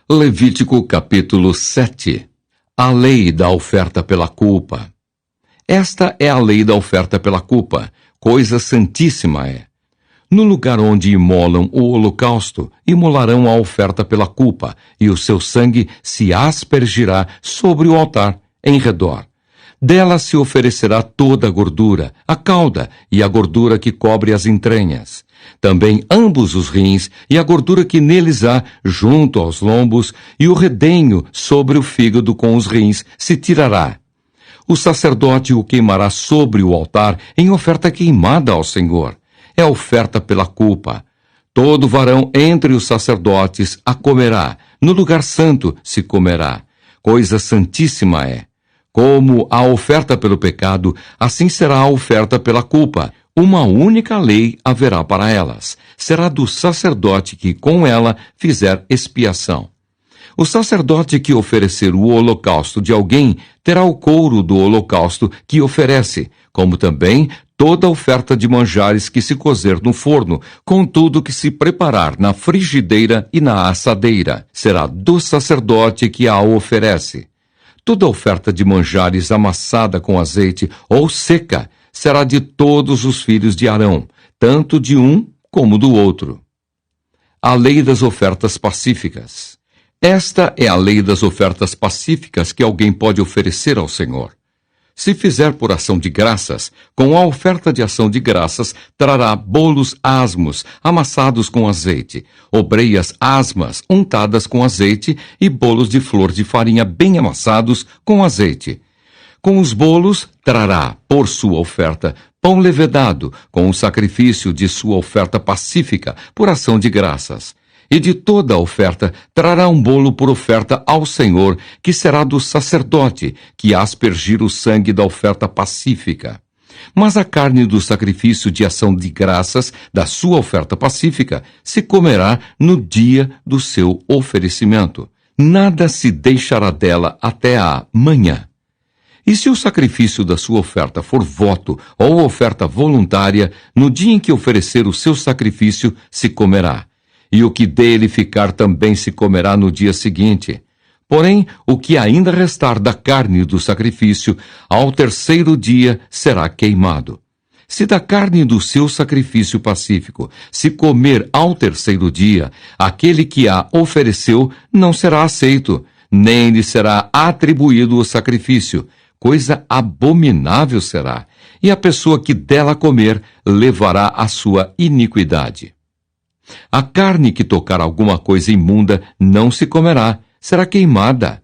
Levítico capítulo 7. A lei da oferta pela culpa. Esta é a lei da oferta pela culpa, coisa santíssima é. No lugar onde imolam o holocausto, imolarão a oferta pela culpa, e o seu sangue se aspergirá sobre o altar, em redor. Dela se oferecerá toda a gordura, a cauda e a gordura que cobre as entranhas. Também ambos os rins e a gordura que neles há, junto aos lombos, e o redenho sobre o fígado com os rins se tirará. O sacerdote o queimará sobre o altar em oferta queimada ao Senhor. É oferta pela culpa. Todo varão entre os sacerdotes a comerá, no lugar santo se comerá. Coisa santíssima é. Como a oferta pelo pecado, assim será a oferta pela culpa. Uma única lei haverá para elas. Será do sacerdote que com ela fizer expiação. O sacerdote que oferecer o holocausto de alguém terá o couro do holocausto que oferece, como também toda oferta de manjares que se cozer no forno, com tudo que se preparar na frigideira e na assadeira. Será do sacerdote que a oferece. Toda oferta de manjares amassada com azeite ou seca será de todos os filhos de Arão, tanto de um como do outro. A lei das ofertas pacíficas. Esta é a lei das ofertas pacíficas que alguém pode oferecer ao Senhor. Se fizer por ação de graças, com a oferta de ação de graças, trará bolos asmos, amassados com azeite, obreias asmas, untadas com azeite, e bolos de flor de farinha bem amassados com azeite. Com os bolos, trará, por sua oferta, pão levedado, com o sacrifício de sua oferta pacífica, por ação de graças. E de toda a oferta, trará um bolo por oferta ao Senhor, que será do sacerdote, que aspergir o sangue da oferta pacífica. Mas a carne do sacrifício de ação de graças, da sua oferta pacífica, se comerá no dia do seu oferecimento. Nada se deixará dela até a manhã. E se o sacrifício da sua oferta for voto ou oferta voluntária, no dia em que oferecer o seu sacrifício, se comerá. E o que dele ficar também se comerá no dia seguinte. Porém, o que ainda restar da carne do sacrifício, ao terceiro dia será queimado. Se da carne do seu sacrifício pacífico se comer ao terceiro dia, aquele que a ofereceu não será aceito, nem lhe será atribuído o sacrifício. Coisa abominável será, e a pessoa que dela comer levará a sua iniquidade. A carne que tocar alguma coisa imunda não se comerá, será queimada.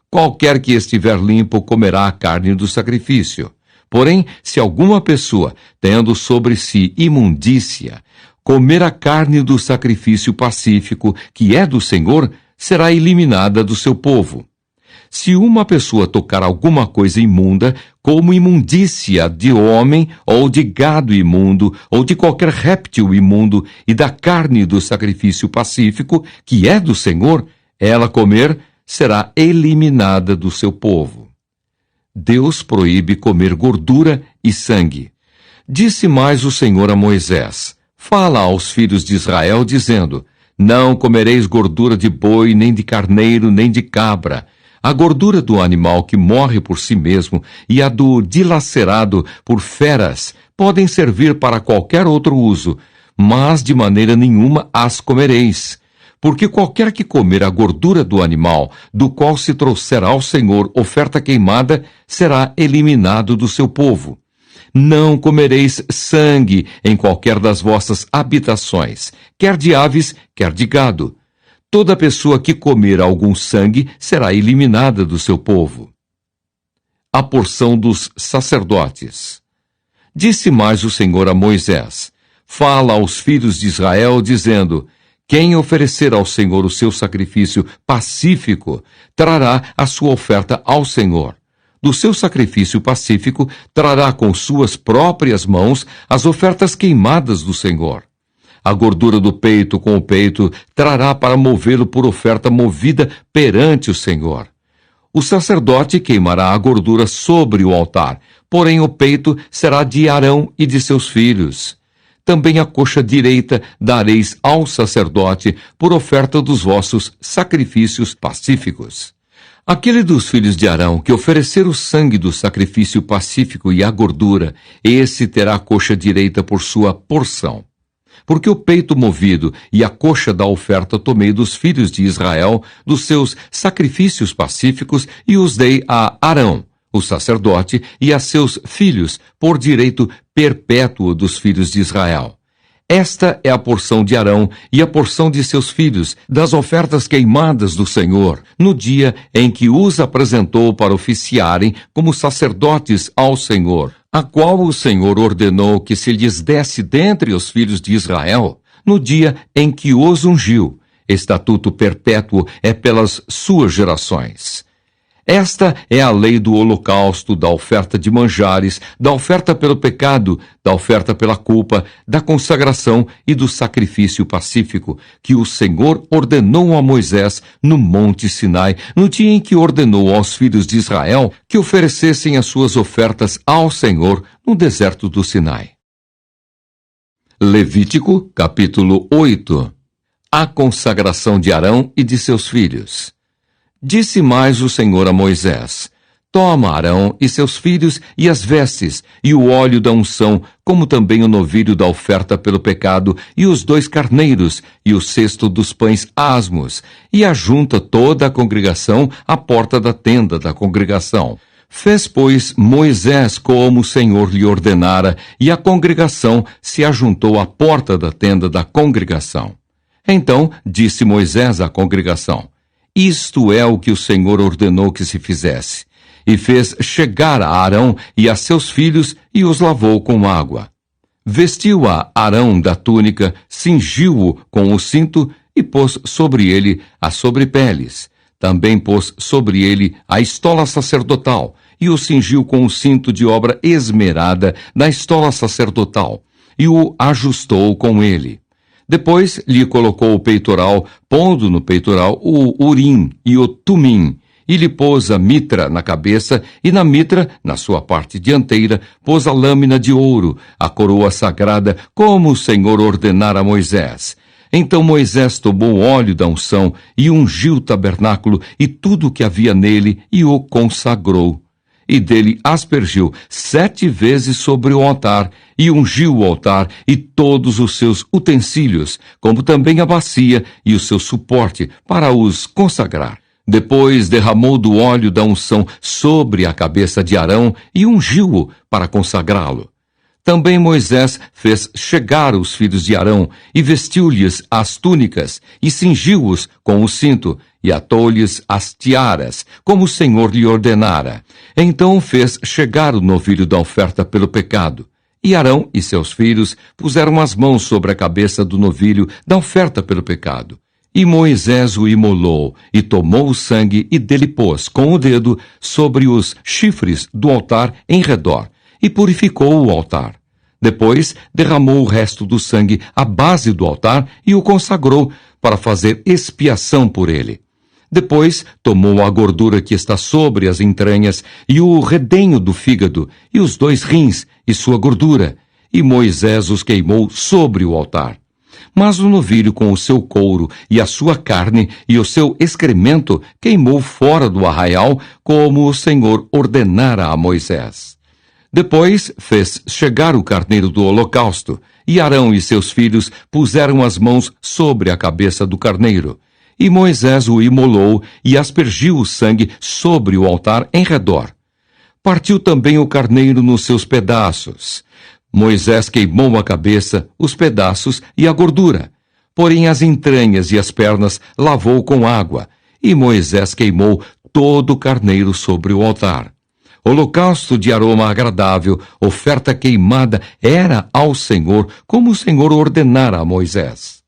Qualquer que estiver limpo comerá a carne do sacrifício. Porém, se alguma pessoa, tendo sobre si imundícia, comer a carne do sacrifício pacífico, que é do Senhor, será eliminada do seu povo. Se uma pessoa tocar alguma coisa imunda, como imundícia de homem, ou de gado imundo, ou de qualquer réptil imundo, e da carne do sacrifício pacífico, que é do Senhor, ela comer, será eliminada do seu povo. Deus proíbe comer gordura e sangue. Disse mais o Senhor a Moisés: Fala aos filhos de Israel, dizendo: Não comereis gordura de boi, nem de carneiro, nem de cabra. A gordura do animal que morre por si mesmo e a do dilacerado por feras podem servir para qualquer outro uso, mas de maneira nenhuma as comereis. Porque qualquer que comer a gordura do animal, do qual se trouxer ao Senhor oferta queimada, será eliminado do seu povo. Não comereis sangue em qualquer das vossas habitações, quer de aves, quer de gado. Toda pessoa que comer algum sangue será eliminada do seu povo. A porção dos sacerdotes. Disse mais o Senhor a Moisés: Fala aos filhos de Israel, dizendo: Quem oferecer ao Senhor o seu sacrifício pacífico, trará a sua oferta ao Senhor. Do seu sacrifício pacífico, trará com suas próprias mãos as ofertas queimadas do Senhor. A gordura do peito com o peito trará para movê-lo por oferta movida perante o Senhor. O sacerdote queimará a gordura sobre o altar, porém o peito será de Arão e de seus filhos. também a coxa direita dareis ao sacerdote por oferta dos vossos sacrifícios pacíficos. Aquele dos filhos de Arão que oferecer o sangue do sacrifício pacífico e a gordura, esse terá a coxa direita por sua porção. Porque o peito movido e a coxa da oferta tomei dos filhos de Israel, dos seus sacrifícios pacíficos, e os dei a Arão, o sacerdote, e a seus filhos, por direito perpétuo dos filhos de Israel. Esta é a porção de Arão e a porção de seus filhos, das ofertas queimadas do Senhor, no dia em que os apresentou para oficiarem como sacerdotes ao Senhor, a qual o Senhor ordenou que se lhes desse dentre os filhos de Israel, no dia em que os ungiu. Estatuto perpétuo é pelas suas gerações. Esta é a lei do holocausto, da oferta de manjares, da oferta pelo pecado, da oferta pela culpa, da consagração e do sacrifício pacífico, que o Senhor ordenou a Moisés no Monte Sinai, no dia em que ordenou aos filhos de Israel que oferecessem as suas ofertas ao Senhor no deserto do Sinai. Levítico, capítulo 8. A consagração de Arão e de seus filhos. Disse mais o Senhor a Moisés: Toma Arão e seus filhos e as vestes, e o óleo da unção, como também o novilho da oferta pelo pecado, e os 2 carneiros, e o cesto dos pães asmos, e ajunta toda a congregação à porta da tenda da congregação. Fez, pois, Moisés como o Senhor lhe ordenara, e a congregação se ajuntou à porta da tenda da congregação. Então disse Moisés à congregação: Isto é o que o Senhor ordenou que se fizesse. E fez chegar a Arão e a seus filhos e os lavou com água. Vestiu a Arão da túnica, cingiu-o com o cinto e pôs sobre ele as sobrepeles. Também pôs sobre ele a estola sacerdotal e o cingiu com o cinto de obra esmerada da estola sacerdotal e o ajustou com ele. Depois lhe colocou o peitoral, pondo no peitoral o urim e o tumim, e lhe pôs a mitra na cabeça, e na mitra, na sua parte dianteira, pôs a lâmina de ouro, a coroa sagrada, como o Senhor ordenara a Moisés. Então Moisés tomou o óleo da unção e ungiu o tabernáculo e tudo o que havia nele, e o consagrou. E dele aspergiu 7 vezes sobre o altar, e ungiu o altar e todos os seus utensílios, como também a bacia e o seu suporte, para os consagrar. Depois derramou do óleo da unção sobre a cabeça de Arão e ungiu-o para consagrá-lo. Também Moisés fez chegar os filhos de Arão, e vestiu-lhes as túnicas, e cingiu-os com o cinto, e atou-lhes as tiaras, como o Senhor lhe ordenara. Então fez chegar o novilho da oferta pelo pecado. E Arão e seus filhos puseram as mãos sobre a cabeça do novilho da oferta pelo pecado. E Moisés o imolou, e tomou o sangue, e dele pôs, com o dedo, sobre os chifres do altar em redor, e purificou o altar. Depois derramou o resto do sangue à base do altar e o consagrou, para fazer expiação por ele. Depois tomou a gordura que está sobre as entranhas, e o redenho do fígado, e os 2 rins, e sua gordura, e Moisés os queimou sobre o altar. Mas o novilho com o seu couro, e a sua carne, e o seu excremento, queimou fora do arraial, como o Senhor ordenara a Moisés. Depois fez chegar o carneiro do holocausto, e Arão e seus filhos puseram as mãos sobre a cabeça do carneiro. E Moisés o imolou e aspergiu o sangue sobre o altar em redor. Partiu também o carneiro nos seus pedaços. Moisés queimou a cabeça, os pedaços e a gordura. Porém as entranhas e as pernas lavou com água. E Moisés queimou todo o carneiro sobre o altar. Holocausto de aroma agradável, oferta queimada, era ao Senhor, como o Senhor ordenara a Moisés.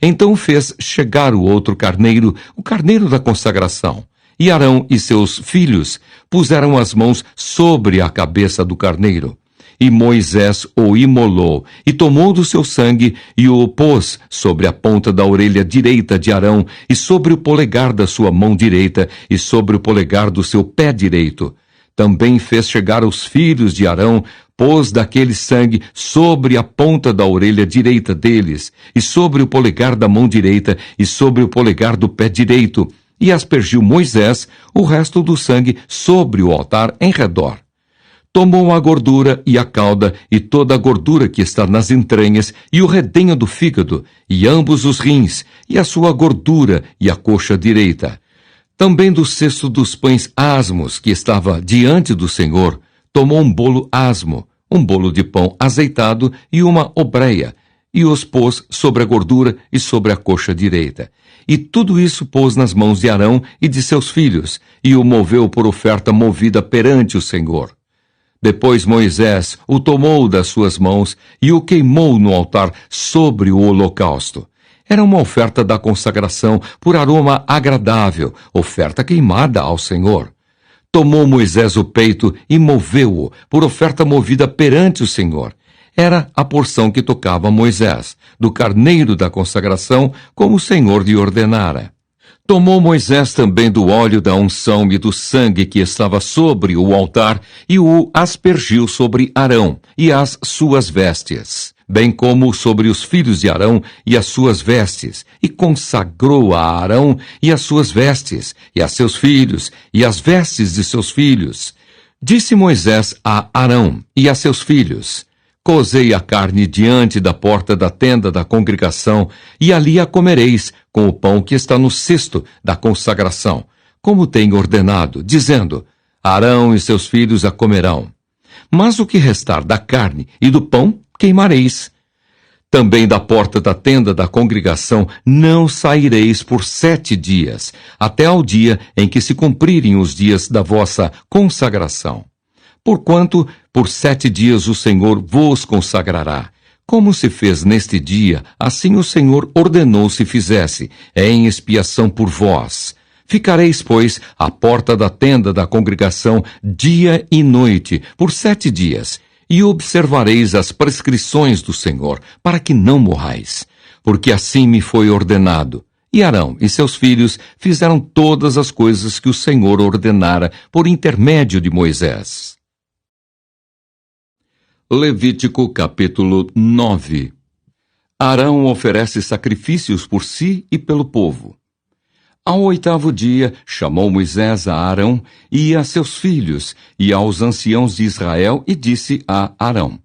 Então fez chegar o outro carneiro, o carneiro da consagração. E Arão e seus filhos puseram as mãos sobre a cabeça do carneiro. E Moisés o imolou, e tomou do seu sangue, e o pôs sobre a ponta da orelha direita de Arão, e sobre o polegar da sua mão direita, e sobre o polegar do seu pé direito. Também fez chegar os filhos de Arão, pôs daquele sangue sobre a ponta da orelha direita deles, e sobre o polegar da mão direita, e sobre o polegar do pé direito, e aspergiu Moisés o resto do sangue sobre o altar em redor. Tomou a gordura e a cauda, e toda a gordura que está nas entranhas, e o redenho do fígado, e ambos os rins, e a sua gordura, e a coxa direita. Também do cesto dos pães asmos, que estava diante do Senhor, tomou um bolo asmo, um bolo de pão azeitado e uma obreia, e os pôs sobre a gordura e sobre a coxa direita. E tudo isso pôs nas mãos de Arão e de seus filhos, e o moveu por oferta movida perante o Senhor. Depois Moisés o tomou das suas mãos e o queimou no altar sobre o holocausto. Era uma oferta da consagração por aroma agradável, oferta queimada ao Senhor. Tomou Moisés o peito e moveu-o por oferta movida perante o Senhor. Era a porção que tocava a Moisés, do carneiro da consagração, como o Senhor lhe ordenara. Tomou Moisés também do óleo da unção e do sangue que estava sobre o altar e o aspergiu sobre Arão e as suas vestes, bem como sobre os filhos de Arão e as suas vestes, e consagrou a Arão e as suas vestes, e a seus filhos e as vestes de seus filhos. Disse Moisés a Arão e a seus filhos: Cozei a carne diante da porta da tenda da congregação, e ali a comereis, com o pão que está no cesto da consagração, como tenho ordenado, dizendo: Arão e seus filhos a comerão. Mas o que restar da carne e do pão, queimareis. Também da porta da tenda da congregação não saireis por 7 dias, até ao dia em que se cumprirem os dias da vossa consagração. Porquanto, por 7 dias o Senhor vos consagrará. Como se fez neste dia, assim o Senhor ordenou se fizesse, em expiação por vós. Ficareis, pois, à porta da tenda da congregação dia e noite, por 7 dias, e observareis as prescrições do Senhor, para que não morrais. Porque assim me foi ordenado. E Arão e seus filhos fizeram todas as coisas que o Senhor ordenara por intermédio de Moisés. Levítico capítulo 9. Arão oferece sacrifícios por si e pelo povo. Ao 8º dia, chamou Moisés a Arão e a seus filhos e aos anciãos de Israel e disse a Arão: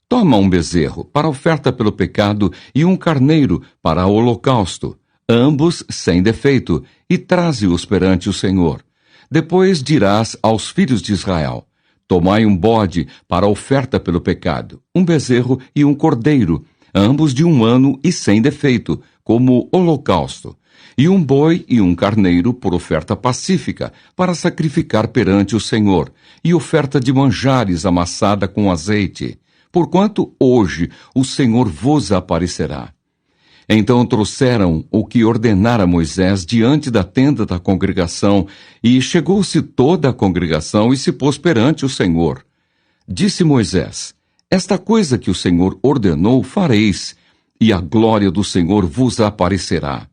Toma um bezerro para oferta pelo pecado e um carneiro para o holocausto, ambos sem defeito, e traze-os perante o Senhor. Depois dirás aos filhos de Israel: Tomai um bode para oferta pelo pecado, um bezerro e um cordeiro, ambos de 1 ano e sem defeito, como holocausto, e um boi e um carneiro por oferta pacífica, para sacrificar perante o Senhor, e oferta de manjares amassada com azeite, porquanto hoje o Senhor vos aparecerá. Então trouxeram o que ordenara Moisés diante da tenda da congregação, e chegou-se toda a congregação e se pôs perante o Senhor. Disse Moisés: Esta coisa que o Senhor ordenou fareis, e a glória do Senhor vos aparecerá.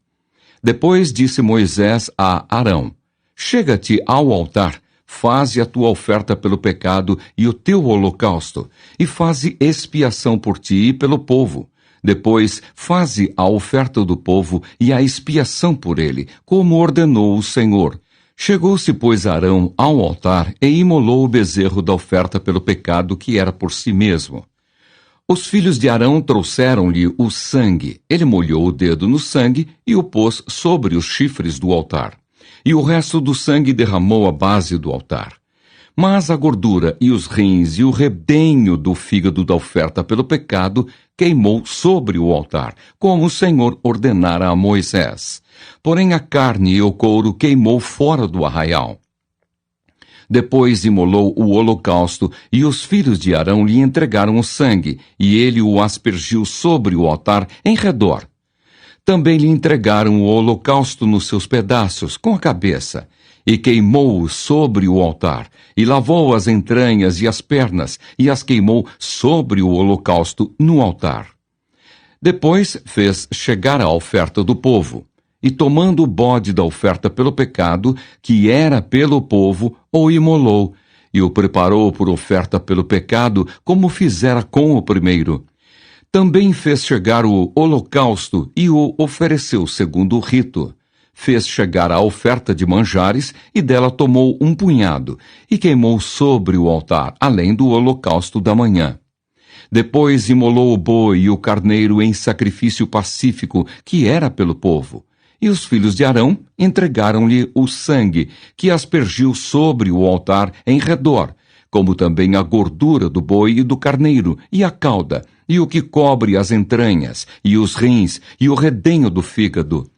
Depois disse Moisés a Arão: Chega-te ao altar, faze a tua oferta pelo pecado e o teu holocausto, e faze expiação por ti e pelo povo. Depois, faze a oferta do povo e a expiação por ele, como ordenou o Senhor. Chegou-se, pois, Arão ao altar e imolou o bezerro da oferta pelo pecado que era por si mesmo. Os filhos de Arão trouxeram-lhe o sangue. Ele molhou o dedo no sangue e o pôs sobre os chifres do altar. E o resto do sangue derramou à base do altar. Mas a gordura e os rins e o redenho do fígado da oferta pelo pecado queimou sobre o altar, como o Senhor ordenara a Moisés. Porém a carne e o couro queimou fora do arraial. Depois imolou o holocausto, e os filhos de Arão lhe entregaram o sangue, e ele o aspergiu sobre o altar em redor. Também lhe entregaram o holocausto nos seus pedaços, com a cabeça, e queimou-o sobre o altar, e lavou as entranhas e as pernas, e as queimou sobre o holocausto no altar. Depois fez chegar a oferta do povo, e tomando o bode da oferta pelo pecado, que era pelo povo, o imolou, e o preparou por oferta pelo pecado, como fizera com o primeiro. Também fez chegar o holocausto e o ofereceu segundo o rito. Fez chegar a oferta de manjares e dela tomou um punhado e queimou sobre o altar, além do holocausto da manhã. Depois imolou o boi e o carneiro em sacrifício pacífico, que era pelo povo. E os filhos de Arão entregaram-lhe o sangue, que aspergiu sobre o altar em redor, como também a gordura do boi e do carneiro, e a cauda, e o que cobre as entranhas, e os rins, e o redenho do fígado.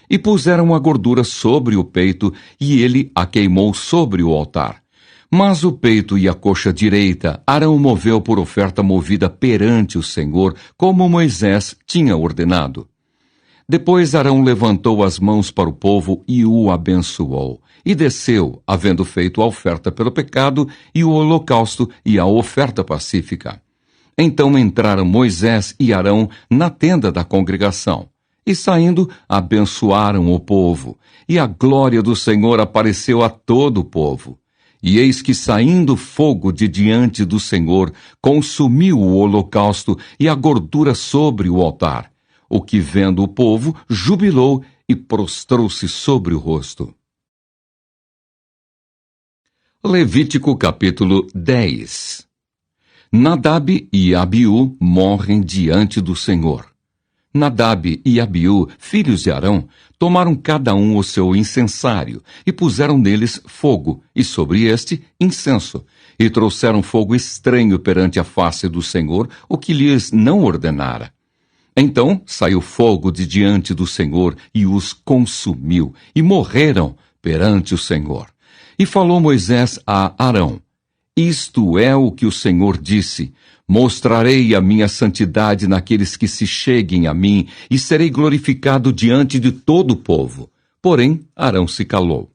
E puseram a gordura sobre o peito, e ele a queimou sobre o altar. Mas o peito e a coxa direita Arão moveu por oferta movida perante o Senhor, como Moisés tinha ordenado. Depois Arão levantou as mãos para o povo e o abençoou, e desceu, havendo feito a oferta pelo pecado, e o holocausto e a oferta pacífica. Então entraram Moisés e Arão na tenda da congregação, e saindo, abençoaram o povo, e a glória do Senhor apareceu a todo o povo. E eis que, saindo fogo de diante do Senhor, consumiu o holocausto e a gordura sobre o altar. O que, vendo o povo, jubilou e prostrou-se sobre o rosto. Levítico capítulo 10. Nadab e Abiú morrem diante do Senhor. Nadab e Abiú, filhos de Arão, tomaram cada um o seu incensário, e puseram neles fogo, e sobre este incenso, e trouxeram fogo estranho perante a face do Senhor, o que lhes não ordenara. Então saiu fogo de diante do Senhor, e os consumiu, e morreram perante o Senhor. E falou Moisés a Arão: Isto é o que o Senhor disse: Mostrarei a minha santidade naqueles que se cheguem a mim, e serei glorificado diante de todo o povo. Porém, Arão se calou.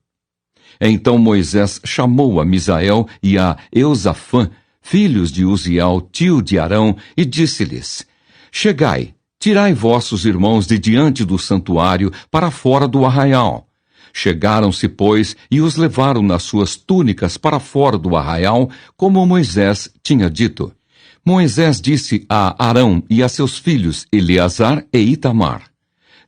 Então Moisés chamou a Misael e a Eusafã, filhos de Uziel, tio de Arão, e disse-lhes: Chegai, tirai vossos irmãos de diante do santuário para fora do arraial. Chegaram-se, pois, e os levaram nas suas túnicas para fora do arraial, como Moisés tinha dito. Moisés disse a Arão e a seus filhos Eleazar e Itamar: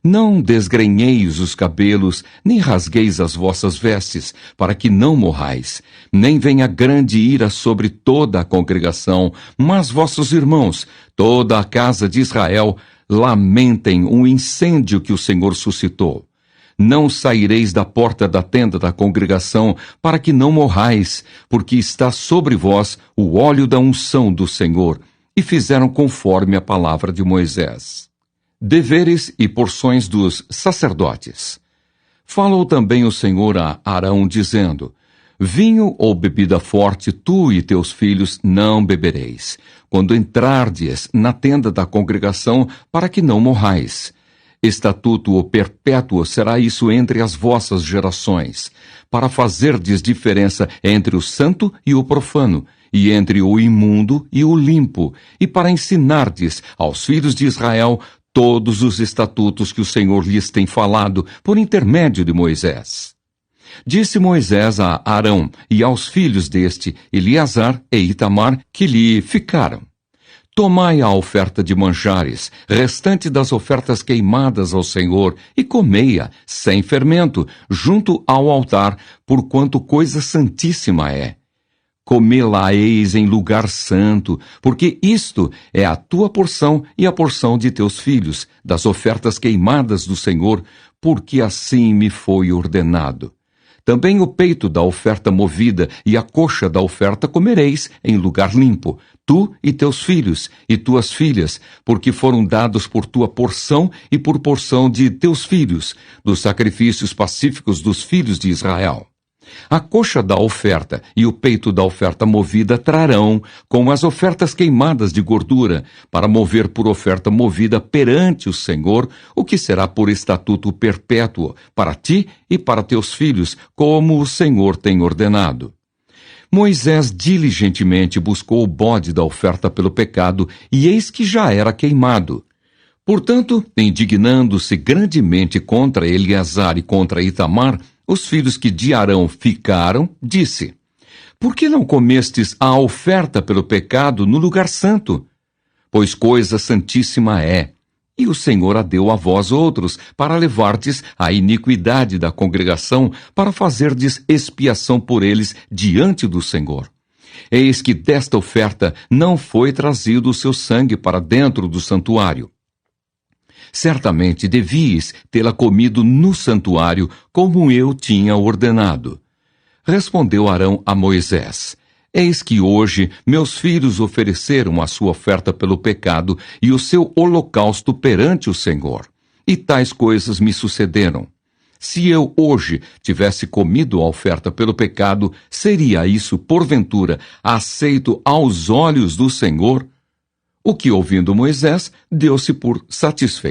Não desgrenheis os cabelos, nem rasgueis as vossas vestes, para que não morrais, nem venha grande ira sobre toda a congregação, mas vossos irmãos, toda a casa de Israel, lamentem o incêndio que o Senhor suscitou. Não saireis da porta da tenda da congregação, para que não morrais, porque está sobre vós o óleo da unção do Senhor. E fizeram conforme a palavra de Moisés. Deveres e porções dos sacerdotes. Falou também o Senhor a Arão, dizendo: Vinho ou bebida forte tu e teus filhos não bebereis, quando entrardes na tenda da congregação, para que não morrais. Estatuto ou perpétuo será isso entre as vossas gerações, para fazerdes diferença entre o santo e o profano, e entre o imundo e o limpo, e para ensinardes aos filhos de Israel todos os estatutos que o Senhor lhes tem falado por intermédio de Moisés. Disse Moisés a Arão e aos filhos deste, Eleazar e Itamar, que lhe ficaram: Tomai a oferta de manjares, restante das ofertas queimadas ao Senhor, e comei-a, sem fermento, junto ao altar, porquanto coisa santíssima é. Comê-la-eis em lugar santo, porque isto é a tua porção e a porção de teus filhos, das ofertas queimadas do Senhor, porque assim me foi ordenado. Também o peito da oferta movida e a coxa da oferta comereis em lugar limpo, tu e teus filhos e tuas filhas, porque foram dados por tua porção e por porção de teus filhos, dos sacrifícios pacíficos dos filhos de Israel. A coxa da oferta e o peito da oferta movida trarão com as ofertas queimadas de gordura, para mover por oferta movida perante o Senhor, o que será por estatuto perpétuo, para ti e para teus filhos, como o Senhor tem ordenado. Moisés diligentemente buscou o bode da oferta pelo pecado, e eis que já era queimado. Portanto, indignando-se grandemente contra Eleazar e contra Itamar, os filhos que de Arão ficaram, disse: Por que não comestes a oferta pelo pecado no lugar santo? Pois coisa santíssima é, e o Senhor a deu a vós outros, para levardes a iniquidade da congregação, para fazerdes expiação por eles diante do Senhor. Eis que desta oferta não foi trazido o seu sangue para dentro do santuário. Certamente devíeis tê-la comido no santuário, como eu tinha ordenado. Respondeu Arão a Moisés: Eis que hoje meus filhos ofereceram a sua oferta pelo pecado e o seu holocausto perante o Senhor. E tais coisas me sucederam. Se eu hoje tivesse comido a oferta pelo pecado, seria isso, porventura, aceito aos olhos do Senhor? O que, ouvindo Moisés, deu-se por satisfeito.